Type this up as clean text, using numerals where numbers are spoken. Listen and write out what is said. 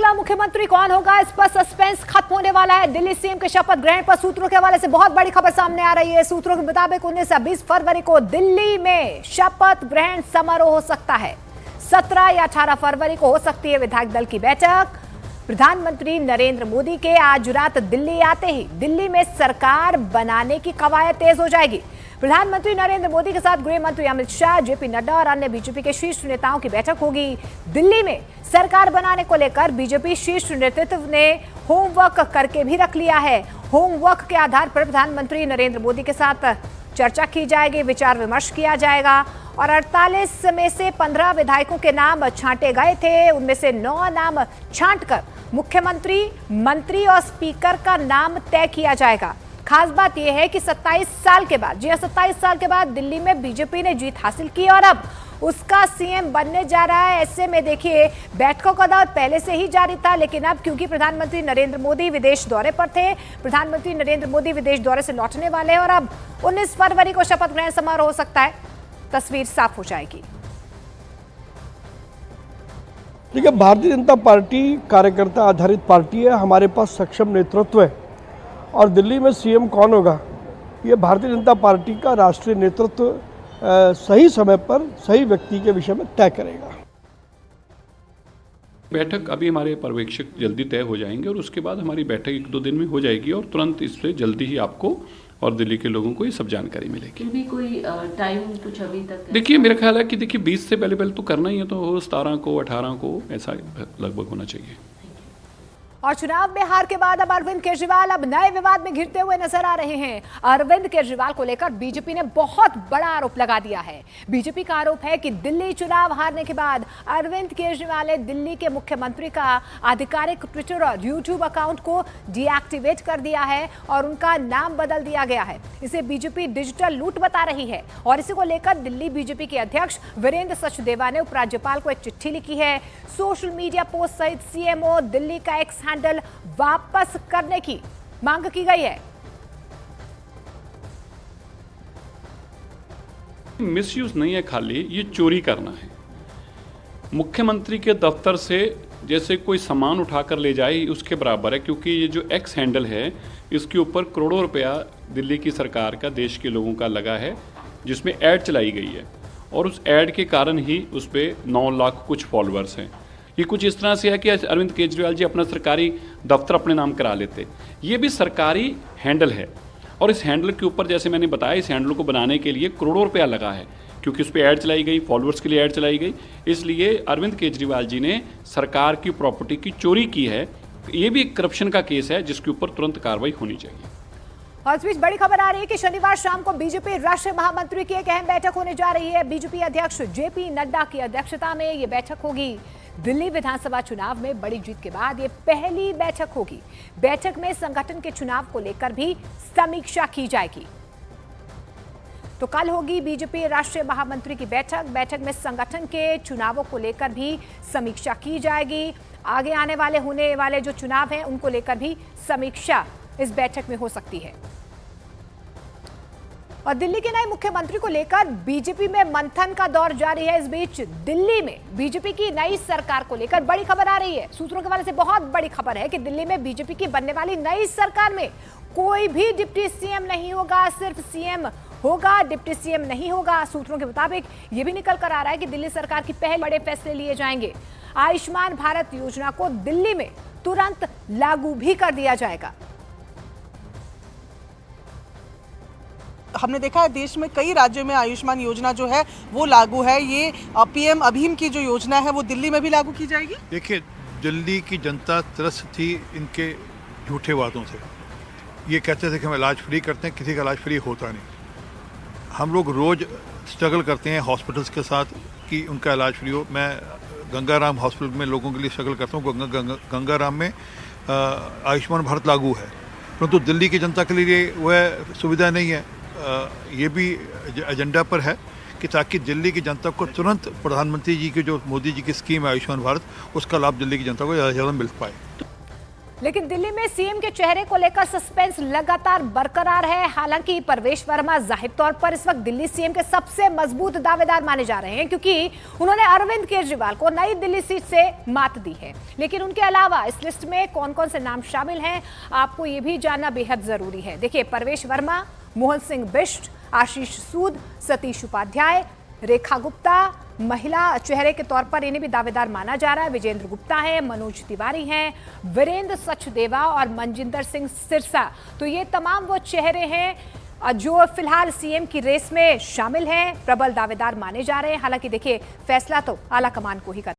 अगला मुख्यमंत्री कौन होगा, इस पर सस्पेंस खत्म होने वाला है। दिल्ली सीएम के शपथ ग्रहण पर सूत्रों के हवाले से बहुत बड़ी खबर सामने आ रही है। सूत्रों के मुताबिक 19 से 20 फरवरी को दिल्ली में शपथ ग्रहण समारोह हो सकता है। 17 या 18 फरवरी को हो सकती है विधायक दल की बैठक। प्रधानमंत्री नरेंद्र मोदी के आज रात दिल्ली आते ही दिल्ली में सरकार बनाने की कवायद तेज हो जाएगी। प्रधानमंत्री नरेंद्र मोदी के साथ गृह मंत्री अमित शाह, जेपी नड्डा और अन्य बीजेपी के शीर्ष नेताओं की बैठक होगी। दिल्ली में सरकार बनाने को लेकर बीजेपी शीर्ष नेतृत्व ने होमवर्क करके भी रख लिया है। होमवर्क के आधार पर प्रधानमंत्री नरेंद्र मोदी के साथ चर्चा की जाएगी, विचार विमर्श किया जाएगा और 48 में से 15 विधायकों के नाम छांटे गए थे। उनमें से 9 नाम छांटकर मुख्यमंत्री, मंत्री और स्पीकर का नाम तय किया जाएगा। खास बात यह है कि 27 साल के बाद, जी 27 साल के बाद दिल्ली में बीजेपी ने जीत हासिल की और अब उसका सीएम बनने जा रहा है। ऐसे में देखिए, बैठकों का दौर पहले से ही जारी था, लेकिन अब क्योंकि प्रधानमंत्री नरेंद्र मोदी विदेश दौरे पर थे, प्रधानमंत्री नरेंद्र मोदी विदेश दौरे से लौटने वाले हैं और अब 19 फरवरी को शपथ ग्रहण समारोह हो सकता है। तस्वीर साफ हो जाएगी। देखिए, भारतीय जनता पार्टी कार्यकर्ता आधारित पार्टी है। हमारे पास सक्षम नेतृत्व है और दिल्ली में सीएम कौन होगा, ये भारतीय जनता पार्टी का राष्ट्रीय नेतृत्व सही समय पर सही व्यक्ति के विषय में तय करेगा। बैठक अभी हमारे पर्यवेक्षक जल्दी तय हो जाएंगे और उसके बाद हमारी बैठक 1-2 दिन में हो जाएगी और तुरंत इससे जल्दी ही आपको और दिल्ली के लोगों को ये सब जानकारी मिलेगी। भी कोई टाइम कुछ अभी तक? देखिए, मेरा ख्याल है कि देखिए 20 से पहले तो करना ही है, तो 17 को 18 को ऐसा लगभग होना चाहिए। और चुनाव में हार के बाद अब अरविंद केजरीवाल अब नए विवाद में घिरते हुए नजर आ रहे हैं। अरविंद केजरीवाल को लेकर बीजेपी ने बहुत बड़ा आरोप लगा दिया है। बीजेपी का आरोप है कि दिल्ली चुनाव हारने के बाद अरविंद केजरीवाल ने दिल्ली के मुख्यमंत्री का आधिकारिक ट्विटर और यूट्यूब अकाउंट को डीएक्टिवेट कर दिया है और उनका नाम बदल दिया गया है। इसे बीजेपी डिजिटल लूट बता रही है और इसी को लेकर दिल्ली बीजेपी के अध्यक्ष वीरेंद्र सचदेवा ने उपराज्यपाल को एक चिट्ठी लिखी है। सोशल मीडिया पोस्ट सहित सीएमओ दिल्ली का एक्स हैंडल वापस करने की मांग की गई है। मिसयूज नहीं है, खाली ये चोरी करना है। मुख्यमंत्री के दफ्तर से जैसे कोई सामान उठाकर ले जाए उसके बराबर है, क्योंकि ये जो एक्स हैंडल है इसके ऊपर करोड़ों रुपया दिल्ली की सरकार का, देश के लोगों का लगा है, जिसमें ऐड चलाई गई है और उस ऐड के कारण ही उस पर 9 लाख कुछ फॉलोअर्स हैं। ये कुछ इस तरह से है कि अरविंद केजरीवाल जी अपना सरकारी दफ्तर अपने नाम करा लेते। ये भी सरकारी हैंडल है और इस हैंडल के ऊपर, जैसे मैंने बताया, इस हैंडल को बनाने के लिए करोड़ों रुपया लगा है, क्योंकि उस पर ऐड चलाई गई, फॉलोअर्स के लिए ऐड चलाई गई। इसलिए अरविंद केजरीवाल जी ने सरकार की प्रॉपर्टी की चोरी की है। ये भी एक करप्शन का केस है जिसके ऊपर तुरंत कार्रवाई होनी चाहिए। और इस बीच बड़ी खबर आ रही है कि शनिवार शाम को बीजेपी राष्ट्रीय महामंत्री की एक अहम बैठक होने जा रही है। बीजेपी अध्यक्ष जेपी नड्डा की अध्यक्षता में ये बैठक होगी। दिल्ली विधानसभा चुनाव में बड़ी जीत के बाद ये पहली बैठक होगी। बैठक में संगठन के चुनाव को लेकर भी समीक्षा की जाएगी। तो कल होगी बीजेपी राष्ट्रीय महामंत्री की बैठक। बैठक में संगठन के चुनावों को लेकर भी समीक्षा की जाएगी। आगे आने वाले होने वाले जो चुनाव हैं उनको लेकर भी समीक्षा इस बैठक में हो सकती है। और दिल्ली के नए मुख्यमंत्री को लेकर बीजेपी में मंथन का दौर जारी है। इस बीच दिल्ली में बीजेपी की नई सरकार को लेकर बड़ी खबर आ रही है। सूत्रों के हवाले से बहुत बड़ी खबर है कि दिल्ली में बीजेपी की बनने वाली नई सरकार में कोई भी डिप्टी सीएम नहीं होगा, सिर्फ सीएम होगा, डिप्टी सीएम नहीं होगा। सूत्रों के मुताबिक यह भी निकल कर आ रहा है कि दिल्ली सरकार की पहले बड़े फैसले लिए जाएंगे। आयुष्मान भारत योजना को दिल्ली में तुरंत लागू भी कर दिया जाएगा। हमने देखा है देश में कई राज्यों में आयुष्मान योजना जो है वो लागू है। ये पीएम अभीम की जो योजना है वो दिल्ली में भी लागू की जाएगी। देखिए, दिल्ली की जनता त्रस्त थी इनके झूठे वादों से। ये कहते थे कि हम इलाज फ्री करते हैं, किसी का इलाज फ्री होता नहीं। हम लोग रोज़ स्ट्रगल करते हैं हॉस्पिटल्स के साथ कि उनका इलाज फ्री हो। मैं गंगाराम हॉस्पिटल में लोगों के लिए स्ट्रगल करता हूँ। गंगाराम में आयुष्मान भारत लागू है, परंतु दिल्ली की जनता के लिए वह सुविधा नहीं है। ये भी एजेंडा पर है कि ताकि दिल्ली की जनता को तुरंत प्रधानमंत्री जी की जो मोदी जी की स्कीम है आयुष्मान भारत, उसका लाभ दिल्ली की जनता को ज़्यादा से ज़्यादा मिल पाए। लेकिन दिल्ली में सीएम के चेहरे को लेकर सस्पेंस लगातार बरकरार है। हालांकि परवेश वर्मा जाहिर तौर पर इस वक्त दिल्ली सीएम के सबसे मजबूत दावेदार माने जा रहे हैं, क्योंकि उन्होंने अरविंद केजरीवाल को नई दिल्ली सीट से मात दी है। लेकिन उनके अलावा इस लिस्ट में कौन कौन से नाम शामिल हैं, आपको ये भी जानना बेहद जरूरी है। देखिए, परवेश वर्मा, मोहन सिंह बिष्ट, आशीष सूद, सतीश उपाध्याय, रेखा गुप्ता, महिला चेहरे के तौर पर इन्हें भी दावेदार माना जा रहा है। विजेंद्र गुप्ता है, मनोज तिवारी हैं, वीरेंद्र सचदेवा और मनजिंदर सिंह सिरसा। तो ये तमाम वो चेहरे हैं जो फिलहाल सीएम की रेस में शामिल हैं, प्रबल दावेदार माने जा रहे हैं। हालांकि देखिए, फैसला तो आला कमान को ही करना